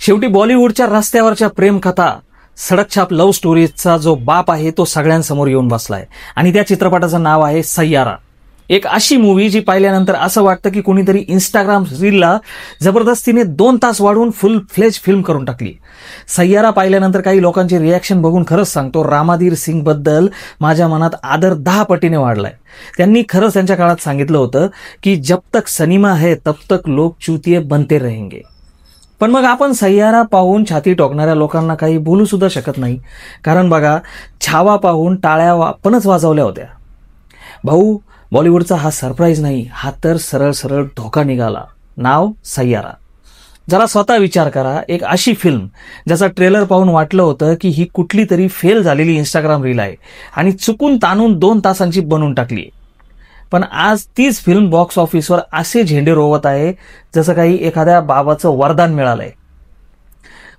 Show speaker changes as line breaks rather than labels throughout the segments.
शेवटी बॉलिवूडच्या रस्त्यावरच्या प्रेमकथा, सडकछाप लव्ह स्टोरीजचा जो बाप आहे तो सगळ्यांसमोर येऊन बसलाय आणि त्या चित्रपटाचं नाव आहे सय्यारा. एक अशी मूवी जी पाहिल्यानंतर असं वाटतं की कोणीतरी इंस्टाग्राम रीलला जबरदस्तीने 2 तास वाढवून फुल फ्लेज फिल्म करून टाकली. सय्यारा पाहिल्यानंतर काही लोकांचे रिॲक्शन बघून खरंच सांगतो, रामाधीर सिंग बद्दल माझ्या मनात आदर 10 पटीने वाढलाय. त्यांनी खरंच त्यांच्या काळात सांगितलं होतं की जब तक सिनेमा है तब तक लोग चूतिये बनते रहेंगे. पण मग आपण सय्यारा पाहून छाती टोकणाऱ्या लोकांना काही बोलू सुद्धा शकत नाही, कारण बघा, छावा पाहून टाळ्या आपणच वाजवल्या होत्या. भाऊ, बॉलिवूडचा हा सरप्राईज नाही, हा तर सरळ सरळ धोका निघाला. नाव सय्यारा. जरा स्वतः विचार करा, एक अशी फिल्म ज्याचा ट्रेलर पाहून वाटलं होतं की ही कुठली तरी फेल झालेली इंस्टाग्राम रील आहे आणि चुकून ताणून 2 तासांची बनवून टाकली. पण आज तीच फिल्म बॉक्स ऑफिसवर असे झेंडे रोवत आहे जसं काही एखाद्या बाबाचं वरदान मिळालंय.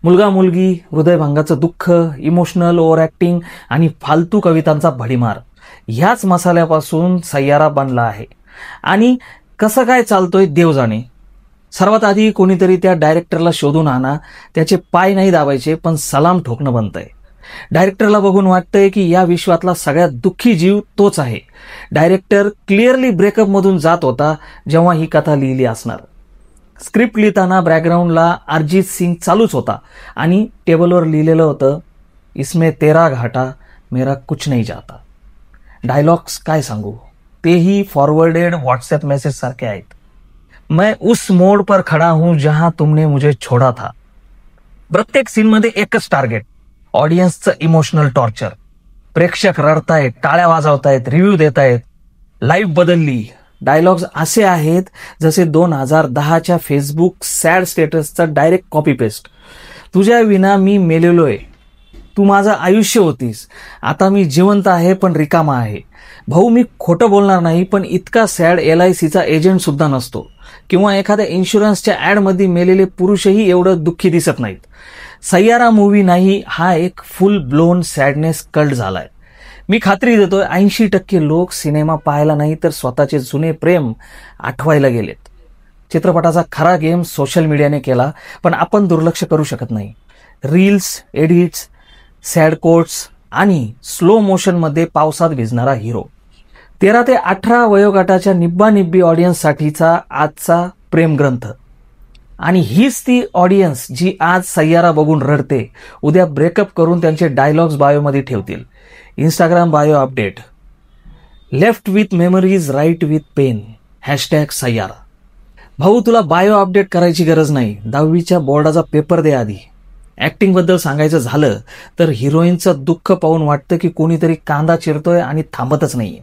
मुलगा मुलगी, हृदयभंगाचं दुःख, इमोशनल ओव्हर ऍक्टिंग आणि फालतू कवितांचा भडीमार, ह्याच मसाल्यापासून सय्यारा बनला आहे. आणि कसं काय चालतोय देव जाणे. सर्वात आधी कोणीतरी त्या डायरेक्टरला शोधून आणा. त्याचे पाय नाही दाबायचे, पण सलाम ठोकणं बनतंय. डायरेक्टरला बघून वाटतंय की या विश्वातला सगळ्यात दुःखी जीव तोच आहे. डायरेक्टर क्लिअरली ब्रेकअपमधून जात होता जेव्हा ही कथा लिहिली असणार. स्क्रिप्ट लिहिताना बॅकग्राऊंडला अरिजित सिंग चालूच होता आणि टेबलवर लिहिलेलं होतं, इसमें तेरा घाटा मेरा कुछ नहीं जाता. डायलॉग्स काय सांगू, तेही फॉरवर्डेड व्हॉट्सअप मेसेज सारखे आहेत. मैं उस मोड पर खडा हूं जहां तुमने मुझे छोड़ा था. प्रत्येक सीनमध्ये एकच टार्गेट, ऑडियन्सचं इमोशनल टॉर्चर. प्रेक्षक रडतायत, टाळ्या वाजवतायत, रिव्ह्यू देतायत, लाईफ बदलली. डायलॉग्स असे आहेत जसे 2010च्या फेसबुक सॅड स्टेटसचा डायरेक्ट कॉपी पेस्ट. तुझ्या विना मी मेलेलोय, तू माझं आयुष्य होतीस, आता मी जिवंत आहे पण रिकामा आहे. भाऊ, मी खोटं बोलणार नाही, पण इतका सॅड LICचा एजंट सुद्धा नसतो, किंवा एखाद्या इन्शुरन्सच्या ऍडमध्ये मेलेले पुरुषही एवढं दुःखी दिसत नाहीत. सय्यारा मूवी नाही, हा एक फुल ब्लोन सॅडनेस कल्ट झालाय. मी खात्री देतोय 80% लोक सिनेमा पाहायला नाही तर स्वतःचे जुने प्रेम आठवायला गेलेत. चित्रपटाचा खरा गेम सोशल मीडियाने केला, पण आपण दुर्लक्ष करू शकत नाही. रील्स, एडिट्स, सॅड कोट्स आणि स्लो मोशनमध्ये पावसात भिजणारा हिरो. 13 ते 18 वयोगटाच्या निब्बानिब्बी ऑडियन्ससाठीचा आजचा प्रेमग्रंथ. आणि हीच ती ऑडियन्स जी आज सय्यारा बघून रडते, उद्या ब्रेकअप करून त्यांचे डायलॉग्स बायोमध्ये ठेवतील. Instagram bio update, left with memories right with pain, #Saiyaara. भाऊ, तुला बायो अपडेट करायची गरज नाही, 10वीच्या बोर्डाचा पेपर दे आधी. ऍक्टिंग बद्दल सांगायचं झालं तर हिरोईनचं दुःख पाहून वाटतं की कोणीतरी कांदा चिरतोय आणि थांबतच नाहीये.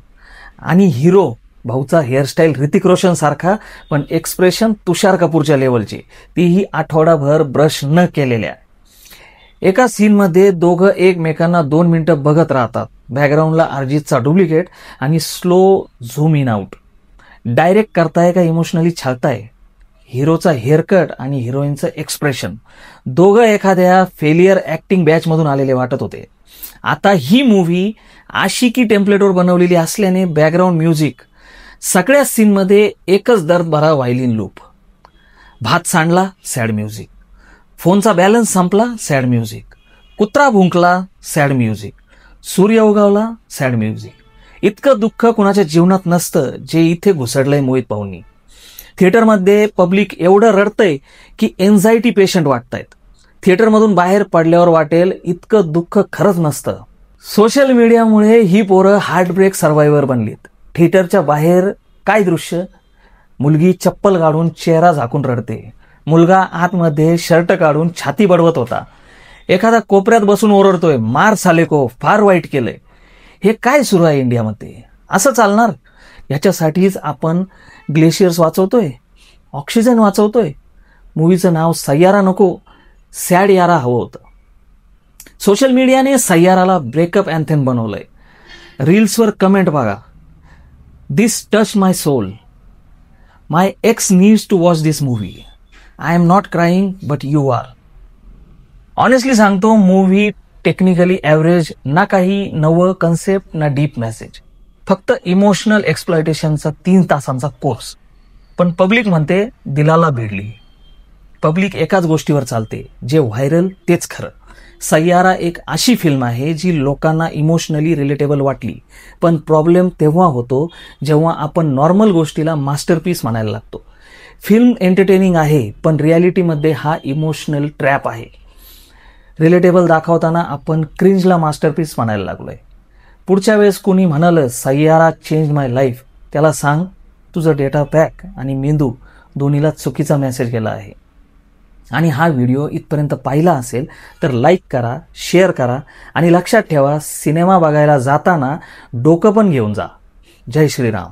आणि हिरो भाऊचा हेअरस्टाईल ऋतिक रोशन सारखा, पण एक्सप्रेशन तुषार कपूरच्या लेवलची, तीही आठवडाभर ब्रश न केलेल्या. एका सीनमध्ये दोघं एकमेकांना 2 मिनिटं बघत राहतात. बॅकग्राऊंडला अरिजितचा डुप्लिकेट आणि slow zoom in out. Direct करताय का इमोशनली छळताय? हिरोचा हेअरकट आणि हिरोईनचं एक्सप्रेशन, दोघं एखाद्या फेलियर ऍक्टिंग बॅचमधून आलेले वाटत होते. आता ही मूव्ही आशिकी टेम्पलेटवर बनवलेली असल्याने बॅकग्राऊंड म्युझिक, सगळ्या सीनमध्ये एकच दर्द भरा व्हायलिन लूप. भात सांडला, सॅड म्युझिक. फोनचा बॅलन्स संपला, सॅड म्युझिक. कुत्रा भुंकला, सॅड म्युझिक. सूर्य उगवला, सॅड म्युझिक. इतकं दुःख कुणाच्या जीवनात नसतं जे इथे घुसडलंय मोहित भाऊंनी. थिएटरमध्ये पब्लिक एवढं रडतंय की एन्झायटी पेशंट वाटतायत. थिएटरमधून बाहेर पडल्यावर वाटेल इतकं दुःख खरंच नसतं. सोशल मीडियामुळे ही पोरं हार्टब्रेक सर्व्हायव्हर बनलीत. थिएटरच्या बाहेर काय दृश्य, मुलगी चप्पल काढून चेहरा झाकून रडते, मुलगा आतमध्ये शर्ट काढून छाती बडवत होता, एखादा कोपऱ्यात बसून ओरडतोय, मार साले को, फार वाईट केलंय. हे काय सुरू आहे इंडियामध्ये? असं चालणार? याच्यासाठीच आपण ग्लेशियर्स वाचवतोय, ऑक्सिजन वाचवतोय. मूवीचं नाव सय्यारा नको, सॅड यारा हवं होतं. सोशल मीडियाने सय्याराला ब्रेकअप अँथेम बनवलंय. रील्सवर कमेंट बघा, this touch my soul, my ex needs to watch this movie, I am not crying but you are. Honestly सांगतो, मूव्ही टेक्निकली ॲव्हरेज, ना काही नवं कन्सेप्ट ना डीप मेसेज, फक्त इमोशनल एक्सप्लॉयटेशनचा 3 तासांचा कोर्स. पण पब्लिक म्हणते दिलाला भिडली. पब्लिक एकाच गोष्टीवर चालते, जे व्हायरल तेच खरं. सय्यारा एक अशी फिल्म आहे जी लोकांना इमोशनली रिलेटेबल वाटली, पण प्रॉब्लेम तेव्हा होतो जेव्हा आपण नॉर्मल गोष्टीला मास्टरपीस म्हणायला लागतो. फिल्म एंटरटेनिंग आहे, पण रियालिटीमध्ये हा इमोशनल ट्रॅप आहे. रिलेटेबल दाखवताना आपण क्रिंजला मास्टरपीस म्हणायला लागलोय. पुढच्या वेळेस कोणी म्हणालं सय्यारा चेंज माय लाईफ, त्याला सांग तुझं डेटा पॅक आणि मेंदू दोन्हीला चुकीचा मेसेज गेला आहे. आणि हा व्हिडिओ इथपर्यंत पाहिला असेल तर लाईक करा, शेअर करा आणि लक्षात ठेवा, सिनेमा बघायला जाताना डोकं पण घेऊन जा. जय श्रीराम.